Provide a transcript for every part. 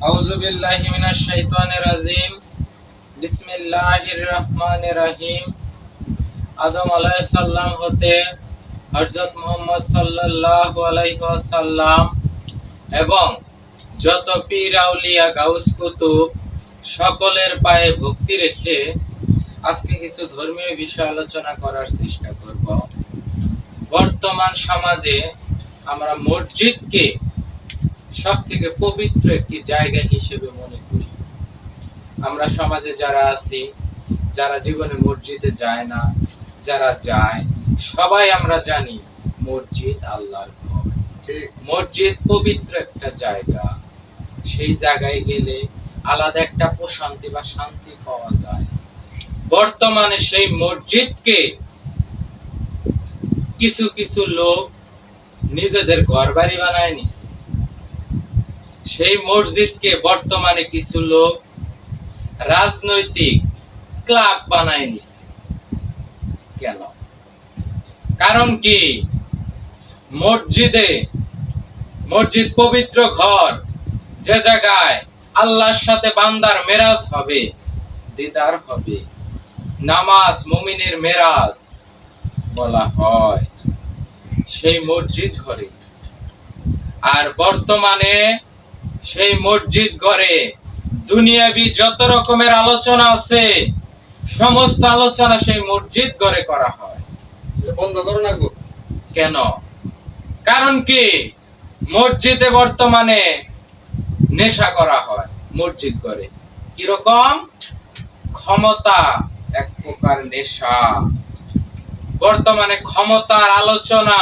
আউযু বিল্লাহি মিনাশ শাইতানির রাজিম। বিসমিল্লাহির রহমানির রহিম। আদম আলাইহিস সালাম হতে হযরত মুহাম্মদ সাল্লাল্লাহু আলাইহি ওয়াসাল্লাম এবং যত পীর আউলিয়া গাউস কুতুব সকলের পায়ে ভক্তি রেখে আজকে কিছু ধর্মীয় বিষয় আলোচনা করার চেষ্টা করব। বর্তমান সমাজে আমরা মসজিদকে সবথেকে পবিত্র একটি জায়গা হিসেবে মনে করি। আমরা সমাজে যারা আছি, যারা জীবনে মসজিদে যায় না, যারা যায়, সবাই আমরা জানি মসজিদ আল্লাহর ঘর। মসজিদ পবিত্র একটা জায়গা। সেই জায়গায় গেলে আলাদা একটা প্রশান্তি বা শান্তি পাওয়া যায়। বর্তমানে সেই মসজিদকে কিছু কিছু লোক নিজেদের ঘরবাড়ি বানায় নিছে। সেই মসজিদকে বর্তমানে কিছু লোক রাজনৈতিক ক্লাব বানায় নিছে। কেন? কারণ কি? মসজিদ পবিত্র ঘর, যে জায়গায় আল্লাহর সাথে বান্দার মেরাজ হবে, দিদার হবে। নামাজ মুমিনের মেরাজ বলা হয় সেই মসজিদ ঘরে। আর বর্তমানে সেই মসজিদ ঘরে দুনিয়াবি যত রকমের আলোচনা আছে, সমস্ত আলোচনা সেই মসজিদ ঘরে করা হয়। বন্ধ করো না গো। কেন? কারণ কি? মসজিদে বর্তমানে নেশা করা হয় মসজিদ ঘরে। কিরকম? ক্ষমতা এক প্রকার নেশা। বর্তমানে ক্ষমতার আলোচনা,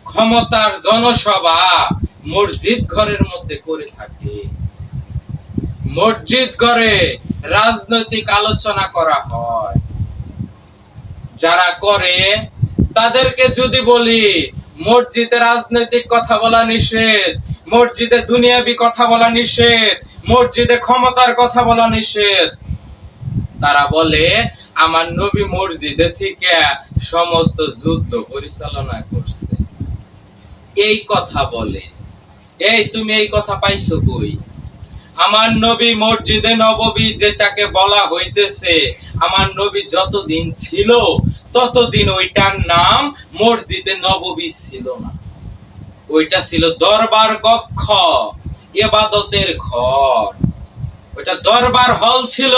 ক্ষমতার জনসভা মসজিদ ঘরের মধ্যে করে থাকে। মসজিদ ঘরে রাজনৈতিক আলোচনা করা হয়। যারা করে তাদেরকে যদি বলি মসজিদে রাজনৈতিক কথা বলা নিষেধ, মসজিদে দুনিয়াবি কথা বলা নিষেধ, মসজিদে ক্ষমতার কথা বলা নিষেধ, তারা বলে আমার নবী মসজিদে থেকে সমস্ত যুদ্ধ পরিচালনা করছে। এই কথা বলে। এই তুমি এই কথা পাইছো কই? আমার নবী মসজিদে নববী যেটাকে বলা হইতেছে, আমার নবী যতদিন ছিল ততদিন ওইটার নাম মসজিদে নববী ছিল না। ওইটা ছিল দরবার কক্ষ, ইবাদতের ঘর। ওইটা দরবার হল ছিল।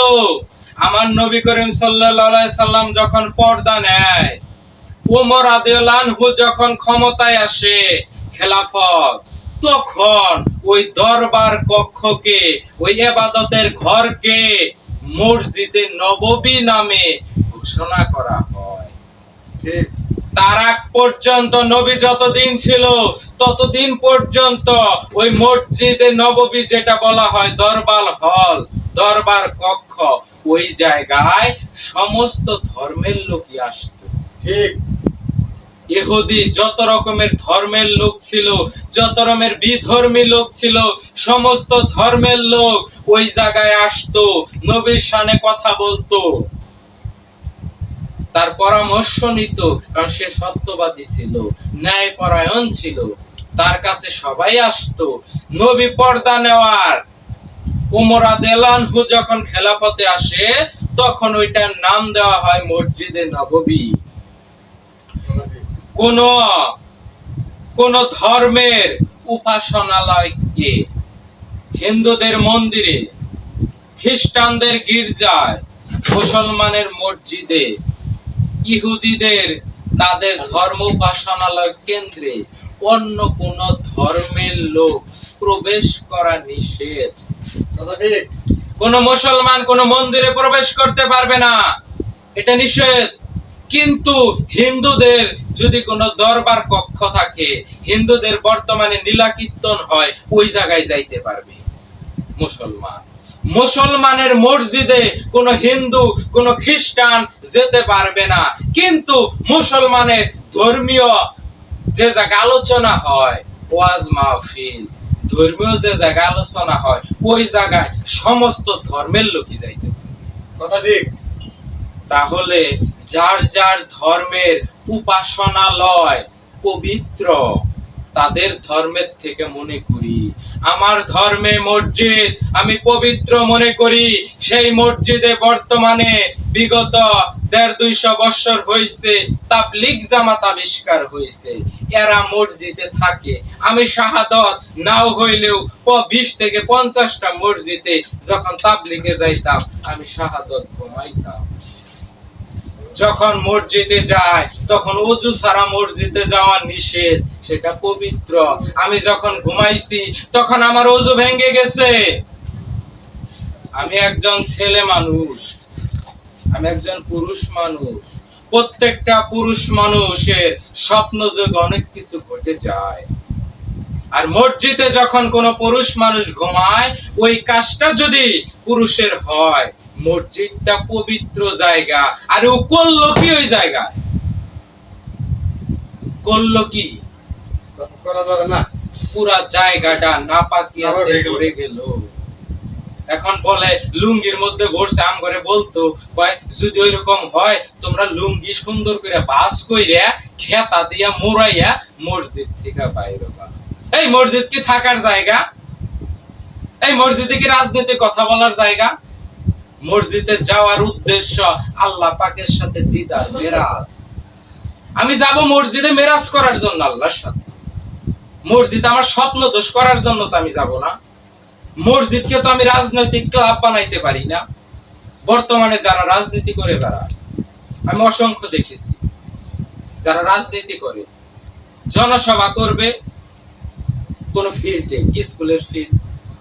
আমার নবী করিম সাল্লাল্লাহু আলাইহি সাল্লাম যখন পর্দা নেয়, ওমর রাদিয়াল্লাহু আনহু যখন ক্ষমতায় আসে, খেলাফত, তখন ওই দরবার কক্ষকে, ওই ইবাদতের ঘরকে মসজিদে নববী নামে ঘোষণা করা হয়। ঠিক। তার আগ পর্যন্ত নবী যতদিন ছিল ততদিন পর্যন্ত ওই মসজিদে নববী যেটা বলা হয় দরবার হল, দরবার কক্ষ, ওই জায়গায় সমস্ত ধর্মের লোকই আসতো। ঠিক। ইহুদি যত রকমের ধর্মের লোক ছিল, যত রকমের বিধর্মী লোক ছিল, সমস্ত ধর্মের লোক ওই জায়গায় আসতো, নবীর শানে কথা বলতো, তার পরামর্শ নিত। কারণ সে সত্যবাদী ছিল, ন্যায়পরায়ণ ছিল, তার কাছে সবাই আসতো। নবী পর্দা নেওয়ার, ওমর রাদিয়াল্লাহু আনহু যখন খেলাফতে আসে, তখন ওইটার নাম দেওয়া হয় মসজিদে নববী। কোন ধর্মের উপাসনালয়কে হিন্দুদের মন্দিরে, খ্রিস্টানদের গির্জায়, মুসলমানের মসজিদে, ইহুদিদের তাদের ধর্ম উপাসনালয় কেন্দ্রে অন্য কোন ধর্মের লোক প্রবেশ করা নিষেধ। ঠিক। কোন মুসলমান কোন মন্দিরে প্রবেশ করতে পারবে না, এটা নিষেধ। কিন্তু হিন্দুদের যদি কোন দরবার কক্ষ থাকে, হিন্দুদের বর্তমানে লীলা কীর্তন হয়, ওই জায়গায় যাইতে পারবে মুসলমান। মুসলমানের মসজিদে কোন হিন্দু কোন খ্রিস্টান যেতে পারবে না। কিন্তু মুসলমানের ধর্মীয় যে জায়গা আলোচনা হয়, ওয়াজ মাহফিল, ধর্মীয় যে জায়গা আলোচনা হয়, ওই জায়গায় সমস্ত ধর্মের লোকই যাইতে পারে। কথা ঠিক। তাহলে যার যার ধর্মের উপাসনালয় পবিত্র, তাদের ধর্মের থেকে মনে করি আমার ধর্মে মসজিদ আমি পবিত্র মনে করি। সেই মসজিদে বর্তমানে বিগত ১৫০ বছর হয়েছে তাবলীগ জামাত আবিষ্কার হয়েছে, এরা মসজিদে থাকে। আমি শাহাদত নাও হইলেও ২০ থেকে ৫০টা মসজিদে যখন তাবলীগে যাইতাম আমি শাহাদত ঘুমাইতাম। যখন মসজিদে যায় তখন ওযু ছাড়া মসজিদে যাওয়া নিষেধ, সেটা পবিত্র। আমি যখন ঘুমাইছি তখন আমার ওযু ভেঙে গেছে। আমি একজন ছেলে মানুষ, আমি একজন পুরুষ মানুষ। প্রত্যেকটা পুরুষ মানুষের স্বপ্ন যোগে অনেক কিছু ঘটে যায়। আর মসজিদে যখন কোন পুরুষ মানুষ ঘুমায়, ওই কাজটা যদি পুরুষের হয়, মসজিদটা পবিত্র জায়গা। আর ও করলো কি ওই জায়গায়? করলো কি? করা যাবে না। পুরা জায়গাটা নাপাকিয়াতে ভরে গেল। এখন বলে লুঙ্গির মধ্যে ভরছে, আম করে বলতো কয় যদি ওইরকম হয় তোমরা লুঙ্গি সুন্দর করে বাস কইরা খেতা দিয়া মোড়াইয়া মসজিদ থেকে বাইরে বা। এই মসজিদ কি থাকার জায়গা? এই মসজিদে কি রাজনীতি কথা বলার জায়গা? মসজিদে যাওয়ার উদ্দেশ্য আল্লাহ পাকের সাথে দিদার, মেরাজ। আমি যাব মসজিদে মেরাজ করার জন্য আল্লাহর সাথে। মসজিদ আমার স্বপ্ন দোষ করার জন্য তো আমি যাব না। মসজিদকে তো আমি রাজনৈতিক ক্লাব বানাইতে পারি না। বর্তমানে যারা রাজনীতি করে বেড়ায়, আমি অসংখ্য দেখেছি যারা রাজনীতি করে, জনসভা করবে কোন ফিল্ডে, স্কুলের ফিল্ড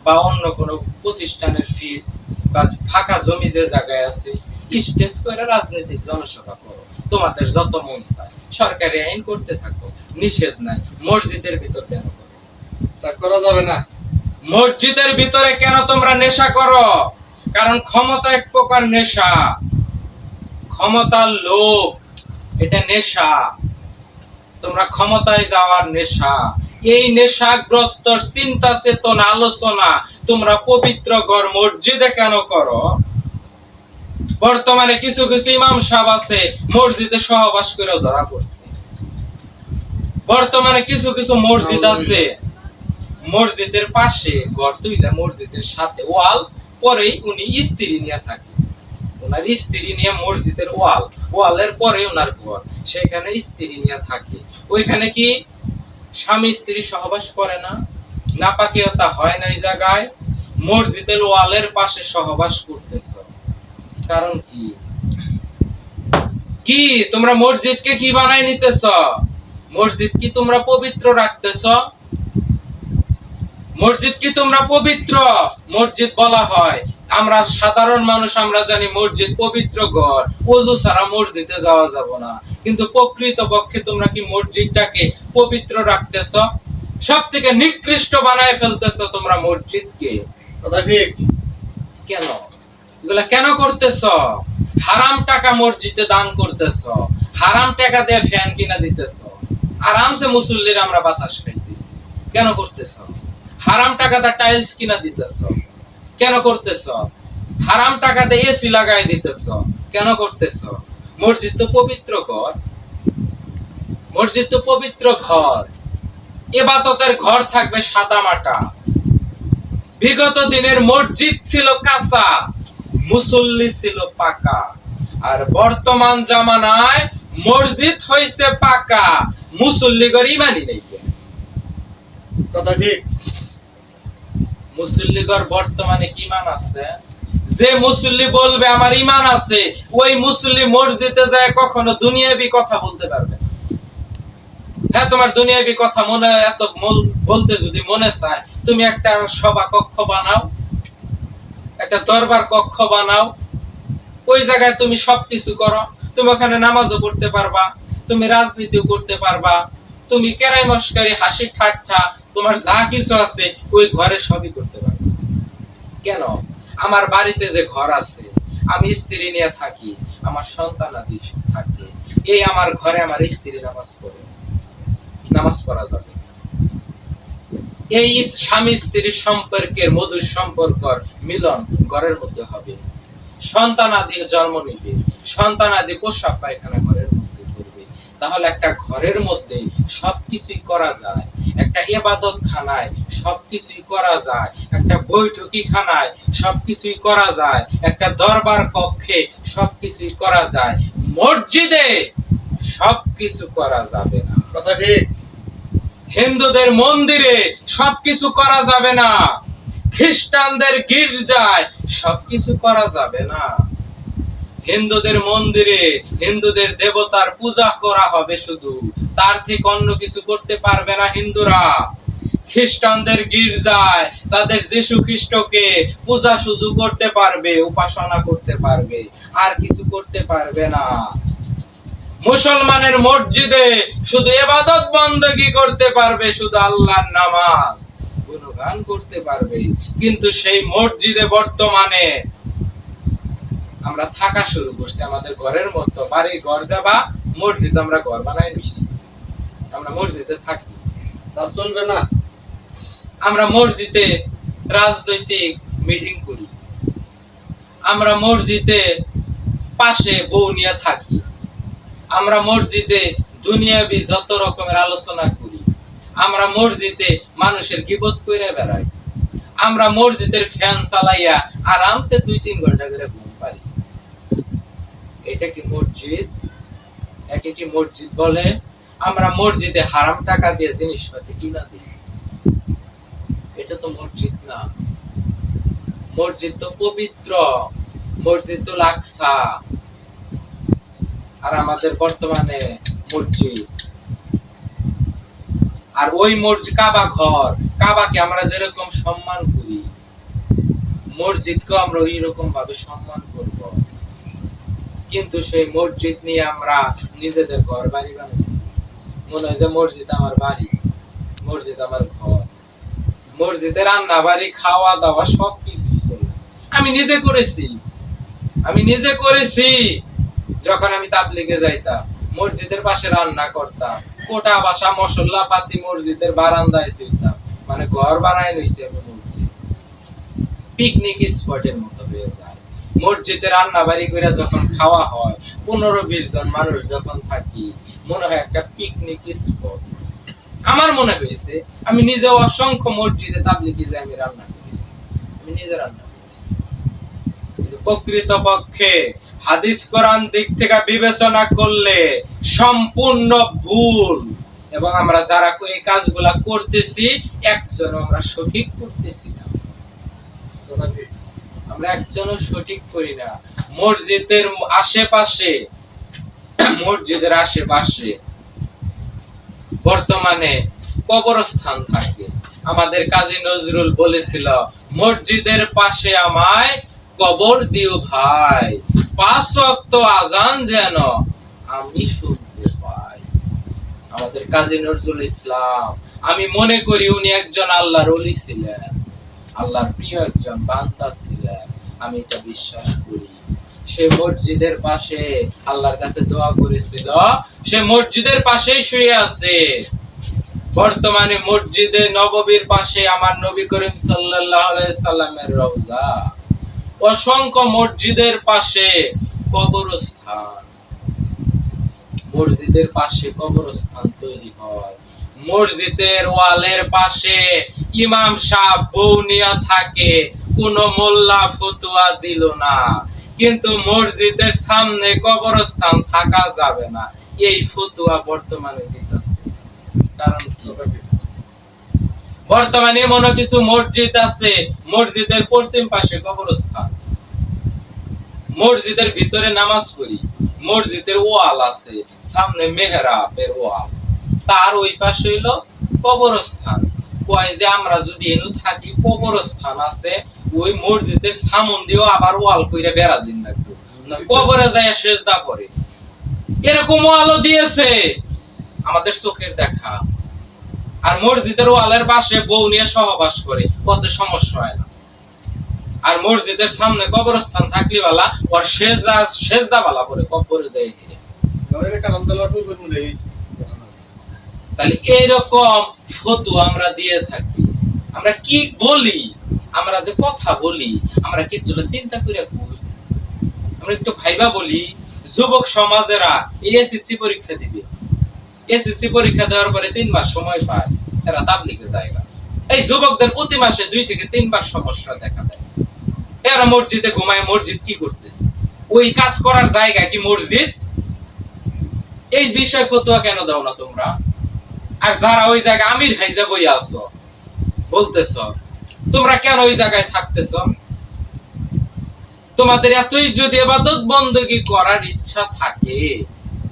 বা অন্য কোন প্রতিষ্ঠানের ফিল্ড বা ফাঁকা জমি যে জায়গায় আছে, স্টেজ করে রাজনৈতিক জনসভা করো, তোমাদের যত মন চায়। সরকারি আইন করতে থাকো, নিষেধ নাই। মসজিদের ভিতর কেন করো? তা করা যাবে না। মসজিদের ভিতরে কেন তোমরা নেশা করো? কারণ ক্ষমতা এক প্রকার নেশা, ক্ষমতার লোভ, এটা নেশা। তোমরা ক্ষমতায় যাওয়ার নেশা। এই নেশাগ্রস্ত চিন্তা চেতনা আলোচনা তোমরা পবিত্র ঘর মসজিদে কেন করো? বর্তমানে কিছু কিছু ইমাম সাহেব আছে মসজিদে সহবাস করেও ধরা পড়ছে। বর্তমানে কিছু কিছু মসজিদ আছে মসজিদের পাশে ঘর তুইলা মসজিদের সাথে ওয়াল, পরেই উনি স্ত্রী নিয়ে থাকে। ওনার স্ত্রী নিয়ে মসজিদের ওয়ালের পরে ওনার ঘর, সেখানে স্ত্রী নিয়ে থাকে। ওইখানে কি স্বামী স্ত্রী সহবাস করে না? নাপাকিয়তা হয় না? এই জায়গায় মসজিদের ওয়ালের পাশে সহবাস করতেছ, কারণ কি? কি তোমরা মসজিদকে কি বানাই নিতেছ? মসজিদ কি তোমরা পবিত্র রাখতেছ? মসজিদ কি তোমরা পবিত্র? মসজিদ বলা হয়, আমরা সাধারণ মানুষ আমরা জানি মসজিদ পবিত্র ঘর, ওযু ছাড়া মসজিদে যাওয়া যাবে না। কিন্তু প্রকৃত পক্ষে তোমরা কি মসজিদটাকে পবিত্র রাখতেছ? সবথেকে নিকৃষ্ট বানায় ফেলতেছ তোমরা মসজিদকে। কথা ঠিক। কেন এগুলা কেন করতেছ? হারাম টাকা মসজিদে দান করতেছ, হারাম টাকা দিয়ে ফ্যান কিনা দিতেছ, আরামসে মুসল্লির আমরা বাতাস খাইতেছি। কেন করতেছ? হারাম টাকাতে টাইলস কিনা দিতেছ, কেন করতেছ? হারাম টাকাতে এসি লাগাই দিতেছ, কেন করতেছ? মসজিদ তো পবিত্র ঘর, মসজিদ তো পবিত্র ঘর। ইবাদতের ঘর থাকবে সাদা মাটা। বিগত দিনের মসজিদ ছিল কাঁচা, মুসল্লি ছিল পাকা। আর বর্তমান জামানায় মসজিদ হইছে পাকা, মুসল্লি গর ইমানই নেই। কথা ঠিক। মুসল্লিগর বর্তমানে কি ইমান আছে? যে মুসল্লি বলবে আমার ইমান আছে, ওই মুসল্লি মসজিদে যায় কখনো দুনিয়াবি কথা বলতে পারবে না। হ্যাঁ, তোমার দুনিয়াবি কথা মনে এত বলতে যদি মনে চায়, তুমি একটা সভা কক্ষ বানাও, একটা দরবার কক্ষ বানাও, ওই জায়গায় তুমি সবকিছু করো। তুমি ওখানে নামাজও পড়তে পারবা, তুমি রাজনীতিও করতে পারবা, তুমি কেরাই মস্কারি হাসি ঠাট্টা তোমার যা কিছু আছে ওই ঘরে সবই করতে পারবে। কেন? আমার বাড়িতে যে ঘর আছে, আমি স্ত্রী নিয়ে থাকি, আমার সন্তানাদি থাকে, এই আমার ঘরে আমার স্ত্রী নামাজ পড়ে, নামাজ পড়া যাবে। এই স্বামী স্ত্রীর সম্পর্কের মধুর সম্পর্ক মিলন ঘরের মধ্যে হবে। সন্তানাদি জন্ম নিবে, সন্তানাদি পোশাক পায়খানা ঘরের মধ্যে করবে। তাহলে একটা ঘরের মধ্যে সবকিছুই করা যায়। একটা ইবাদত খানায় সবকিছুই করা যায়, একটা বৈঠকি খানায় সবকিছুই করা যায়, একটা দরবার কক্ষে সবকিছুই করা যায়, মসজিদে সবকিছু করা যাবে না। কথা ঠিক। হিন্দুদের মন্দিরে সবকিছু করা যাবে না, খ্রিস্টানদের গির্জায় সবকিছু করা যাবে না। হিন্দুদের মন্দিরে হিন্দুদের দেবতার পূজা করা হবে শুধু, তার থেকে অন্য কিছু করতে পারবে না হিন্দুরা। খ্রিস্টানদের গির্জায় তাদের যীশু খ্রিস্টকে পূজা শুধু করতে পারবে, উপাসনা করতে পারবে, আর কিছু করতে পারবে না। মুসলমানের মসজিদে শুধু ইবাদত বندگی করতে পারবে, শুধু আল্লাহর নামাজ গুণগান করতে পারবে। কিন্তু সেই মসজিদে বর্তমানে আমরা থাকা শুরু করছি আমাদের ঘরের মতো, বাড়ি ঘর যাবা, মসজিদ আমরা ঘর বানাই নিছি, আমরা মসজিদে থাকি। তা চলবে না। আমরা মসজিদে রাজনৈতিক মিটিং করি, আমরা মসজিদে পাশে বউ নিয়ে থাকি, আমরা মসজিদে দুনিয়াবি যত রকমের আলোচনা করি, আমরা মসজিদে মানুষের গীবত কইরা বেড়াই, আমরা মসজিদের ফ্যান চালাইয়া আরামসে 2-3 ঘন্টা করে ঘুম পাই। এটা কি মসজিদ? একে কি মসজিদ বলে? আমরা মসজিদে হারাম টাকা দিয়ে জিনিসপাতি কিনা দিই, এটা তো মসজিদ না। মসজিদ তো পবিত্র, মসজিদ তো আকসা, আর আমাদের বর্তমানে মসজিদ। আর ওই মসজিদ কাবা ঘর, কাবাকে আমরা যেরকম সম্মান করি, মসজিদকে আমরা ওই রকম ভাবে সম্মান করব। কিন্তু সেই মসজিদ নিয়ে আমরা নিজেদের ঘর বাড়ি বানাইছি, মনে হয় যে মসজিদ আমার বাড়ি, মসজিদ আমার ঘর। মসজিদে রান্না বাড়ি খাওয়া দাওয়া সবকিছুই চলে। আমি নিজে করেছি। যখন আমি তাবলিগে যাইতাম মসজিদের পাশে রান্না করতাম, কোটা বাসা মশলা পাতি মসজিদের বারান্দায় থইতাম, মানে ঘর বানায় লইছি আমি মসজিদ, পিকনিক স্পটের মতো হয়ে যায়। মসজিদে রান্না বাড়ি করে যখন খাওয়া হয়, 15-20 জন মানুষ যখন থাকি, মনে হয় একটা পিকনিক স্পট। আমার মনে হয়েছে আমি নিজে অসংখ্য মসজিদে তাবলিগে যাই, আমি রান্না করেছি, আমি নিজে রান্না করেছি। কিন্তু প্রকৃতপক্ষে হাদিস কোরআন দিক থেকে বিবেচনা করলে সম্পূর্ণ ভুল, এবং আমরা যারা এই কাজগুলা করতেছি একজনও আমরা সঠিক করতেছি না। কথা ঠিক। আমরা একজনও সঠিক করি না। মসজিদের আশেপাশে বর্তমানে কবরস্থান থাকে। আমাদের কাজী নজরুল বলেছিল, মসজিদের পাশে আমায় কবর দিও ভাই, 5 ওয়াক্ত আজান যেন আমি শুনতে পাই। আমাদের কাজী নজরুল ইসলাম, আমি মনে করি উনি একজন আল্লাহর ওলি ছিলেন, আল্লাহর প্রিয় একজন বান্দা ছিলেন, আমি এটা বিশ্বাস করি। সে মসজিদের পাশে আল্লাহর কাছে দোয়া করেছিল, সে মসজিদের পাশেই শুয়ে আছে। বর্তমানে মসজিদে নববীর পাশে আমার নবী করিম সাল্লাল্লাহু আলাইহি সাল্লামের রওজা, অসংখ্য মসজিদের পাশে কবরস্থান। মসজিদের পাশে কবরস্থান তৈরি হয়, মসজিদের ওয়ালের পাশে ইমাম সাহেব বউ নিয়া থাকে, কোন মোল্লা ফতোয়া দিল না, কিন্তু মসজিদের সামনে কবরস্থান থাকা যাবে না, এই ফতোয়া বর্তমানে দিতেছে। কারণ কি? বর্তমানে এমন কিছু মসজিদ আছে, মসজিদের পশ্চিম পাশে কবরস্থান, মসজিদের ভিতরে নামাজ পড়ি, মসজিদের ওয়াল আছে, সামনে মেহরাবের ওয়াল, তার ওই পাশে হইলো কবরস্থান। কয় যে আমরা যদি এনু থাকি, কবরস্থান আছে, ওই মসজিদের সামন দিয়েও আবার ওয়াল কইরা বেড়া দিন লাগবে, কবরে যায় সেজদা করে। এরকম ওয়ালও দিয়েছে আমাদের চোখের দেখা। আর মসজিদের ওয়ালের পাশে বউ নিয়ে সহবাস করে, কত সমস্যা হয় না। আর মসজিদের সামনে কবরস্থান থাকলে বালা, ওর সেজদা বালা পরে কবরে যায়। তাহলে এইরকম ফতোয়া আমরা দিয়ে থাকি। আমরা কি বলি, আমরা যে কথা বলি, আমরা কিন্তু চিন্তা করে বলি, আমরা একটু ভাইবা বলি। যুবক সমাজেরা এসএসসি পরীক্ষা দিবে, এসএসসি পরীক্ষা দেওয়ার পরে 3 মাস সময় পায়, এরা তাবলীগে জায়গা। এই যুবকদের প্রতি মাসে 2 থেকে 3 বার সমস্যা দেখা দেয়। এরা মসজিদে ঘুমায়, মসজিদ কি করতেছে? ওই কাজ করার জায়গা কি মসজিদ? এই বিষয় ফতোয়া কেন দাও না তোমরা? আর যারা ওই জায়গায় আমির হাইজা বই আছো বলতেছ, তোমরা কেন ওই জায়গায় থাকতেছ? তোমাদের এতই যদি ইবাদত বندگی করার ইচ্ছা থাকে,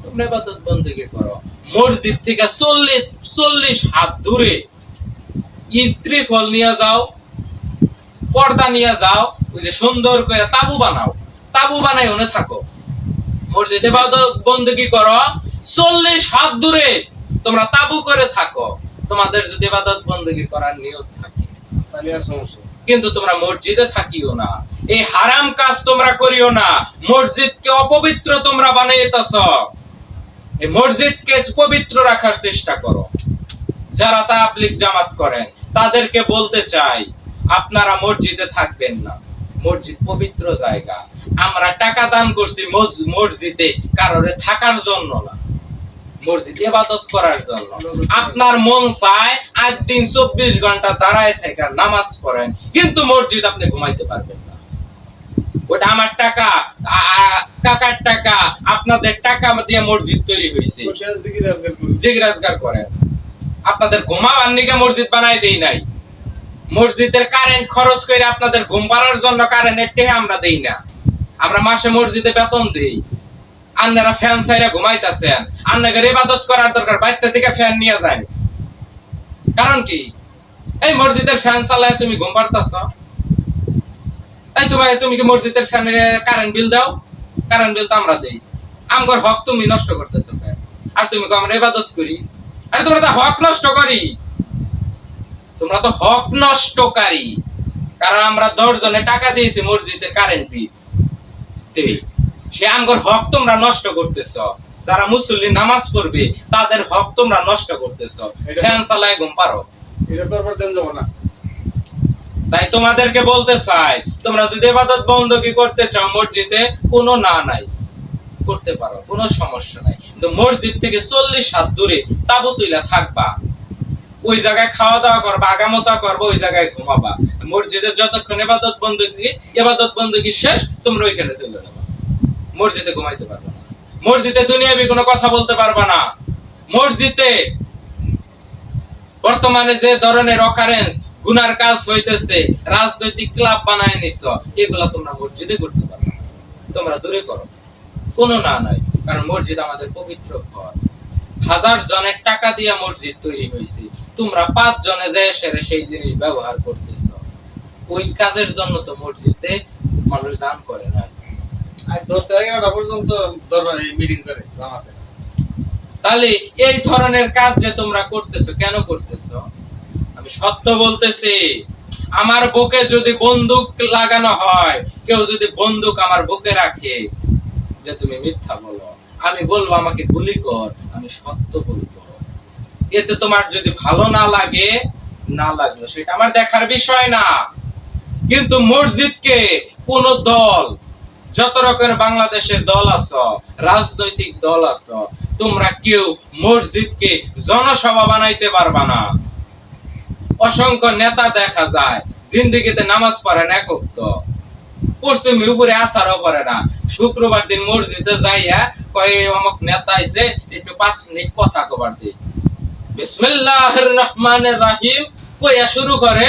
তোমরা ইবাদত বندگی করো। মসজিদ থেকে 40 হাত দূরে ইত্রি ফল নিয়ে যাও, পর্দা নিয়ে যাও, ওই যে সুন্দর করে তাবু বানাও, তাবু বানাই ওনে থাকো, মসজিদে ইবাদত বندگی করো। 40 হাত দূরে তোমরা তাবু করে থাকো, তোমাদের যদি ইবাদত বندگی করার নিয়ত থাকে। তাহলে আর সমস্যা। কিন্তু তোমরা মসজিদে থাকিও না, এই হারাম কাজ তোমরা করিও না। মসজিদকে অপবিত্র তোমরা বানাইতেছ, এই মসজিদকে পবিত্র রাখার চেষ্টা করো। যারা তাবলীগ জামাত করেন তাদেরকে বলতে চাই, আপনারা মসজিদে থাকবেন না। মসজিদ পবিত্র জায়গা। আমরা টাকা দান করছি মসজিদে কারোরে থাকার জন্য না, মসজিদ ইবাদত করার জন্য। আপনার মন চায় আজ দিন 24 ঘন্টা দাঁড়ায় থেকে নামাজ পড়েন, কিন্তু মসজিদ আপনি ঘুমাইতে পারবেন না। ওটা আমার টাকা, কাকার টাকা, আপনাদের টাকা দিয়ে মসজিদ তৈরি হয়েছে, জিজ্ঞাসা করেন। আপনাদের ঘুমাবার নিকে মসজিদ বানাই দেই নাই। মসজিদের কারেন্ট খরচ করে আপনাদের ঘুম পাড়ার জন্য কারেন্টের টাকা আমরা দেই না। আমরা মাসে মসজিদে বেতন দেই, আপনারা ফ্যান ছাইরা ঘুমাইতেছেন। আপনাদের ইবাদত করার দরকার, বাইরে থেকে ফ্যান নিয়ে যান। কারণ কি? এই মসজিদের ফ্যান চালায় তুমি ঘুম পাড়তাছ? এই তুমি কি মসজিদের ফ্যানে কারেন্ট বিল দাও? কারেন্ট বিল তো আমরা দেই। আমগর হক তুমি নষ্ট করতেছো কেন? আর তুমি কো আমরা ইবাদত করি। আরে তোমরা তো হক নষ্ট করি, তোমরা তো হক নষ্টকারী। কারণ আমরা 10 জনে টাকা দিয়েছি মসজিদের কারেন্ট বিল দেই, সে আমগর হক তোমরা নষ্ট করতেছ। যারা মুসল্লি নামাজ পড়বে তাদের হক তোমরা নষ্ট করতেছ। ফ্যান চালায় ঘুম পারো, এটা তো আর দেন যাব না। তাই তোমাদেরকে বলতে চাই, তোমরা যদি ইবাদত বندگی করতে চাও মসজিদে, কোনো না নাই, করতে পারো, কোনো সমস্যা নাই। কিন্তু মসজিদ থেকে 40 হাত দূরে তাবু তুইলা থাকবা, ওই জায়গায় খাওয়া দাওয়া করবা, আগামতা করবা, ওই জায়গায় ঘুমাবা। মসজিদে যতক্ষণ ইবাদত বندگی শেষ, তোমরা ওইখানে চলে যাবা। মসজিদে ঘুমাইতে পারবে না, মসজিদে দুনিয়াবি কোনো কথা বলতে পারবা না। মসজিদে বর্তমানে যে ধরনের অকারেন্স গুনার কাজ হইতেছে, রাজনৈতিক ক্লাব বানায় নিছ, এগুলা তোমরা মসজিদে করতে পারবে না। তোমরা দূরে করো, কোনো না নাই। কারণ মসজিদ আমাদের পবিত্র ঘর। 1000 জনের টাকা দিয়ে মসজিদ তৈরি হয়েছে, তোমরা 5 জনে যে সেরে সেই জিনিস ব্যবহার করতেছ। ওই কাজের জন্য তো মসজিদে মানুষ দান করে না। আজ 10 থেকে 11টা পর্যন্ত দরবারে মিটিং করে জামাতে। তাহলে এই ধরনের কাজ যে তোমরা করতেছো, কেন করতেছো? আমি সত্য বলতেছি, আমার বুকে যদি বন্দুক লাগানো হয়, কেউ যদি বন্দুক আমার বুকে রাখে, যে তুমি মিথ্যা বলো, আমি বলবো আমাকে গুলি কর, আমি সত্য বলবো। এতে তোমার যদি ভালো না লাগে, না লাগলো সেটা আমার দেখার বিষয় না। কিন্তু মসজিদকে কোন দল, যত রকমের বাংলাদেশের দল আছো, রাজনৈতিক দল আছো, তোমরা কেউ মসজিদকে জনসভা বানাইতে পারবা না। অসংখ্য নেতা দেখা যায় জিন্দেগিতে নামাজ পড়ে না, একক তো পশ্চিমের উপরে আসারও করে না। শুক্রবার দিন মসজিদে যাইয়া কয় অমুক নেতা আইছে, একটু 5 মিনিট কথা কবার দেই, বিসমিল্লাহির রহমানির রহিম কইয়া শুরু করে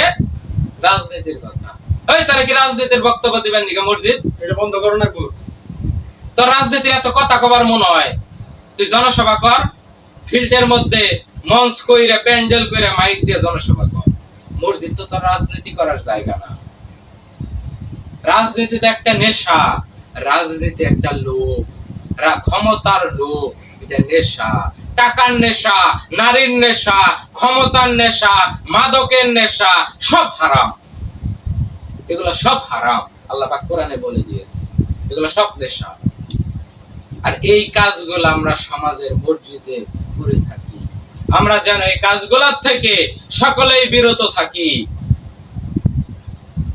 রাজনীতির কথা। এই তারা কি রাজনীতির বক্তব্য দিবেন নাকি মসজিদ? এটা বন্ধ করো না গো। তো রাজনীতির এত কথা কবার মনে হয়? তুই জনসভা কর, ফিল্ডের মধ্যে মঞ্চ কইরা, প্যান্ডেল কইরা, মাইক দিয়ে জনসভা কর। মসজিদ তো তোর রাজনীতি করার জায়গা না। রাজনীতিতে একটা নেশা, রাজনীতি একটা লোভ, ক্ষমতার লোভ, এটা নেশা। টাকার নেশা, নারীর নেশা, ক্ষমতার নেশা, মাদকের নেশা, সব হারাম। এগুলো সব হারাম, আল্লাহ পাক কোরআনে বলে দিয়েছে, এগুলো সব নেশা। আর এই কাজগুলো আমরা সমাজের মসজিদে করে থাকি। আমরা যেন এই কাজগুলোর থেকে সকলেই বিরত থাকি।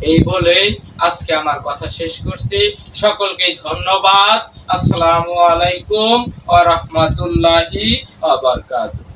এই বলে আজকে আমার কথা শেষ করছি। সকলকে ধন্যবাদ। আসসালামু আলাইকুম ওয়া রাহমাতুল্লাহি ওয়া বারাকাতুহু।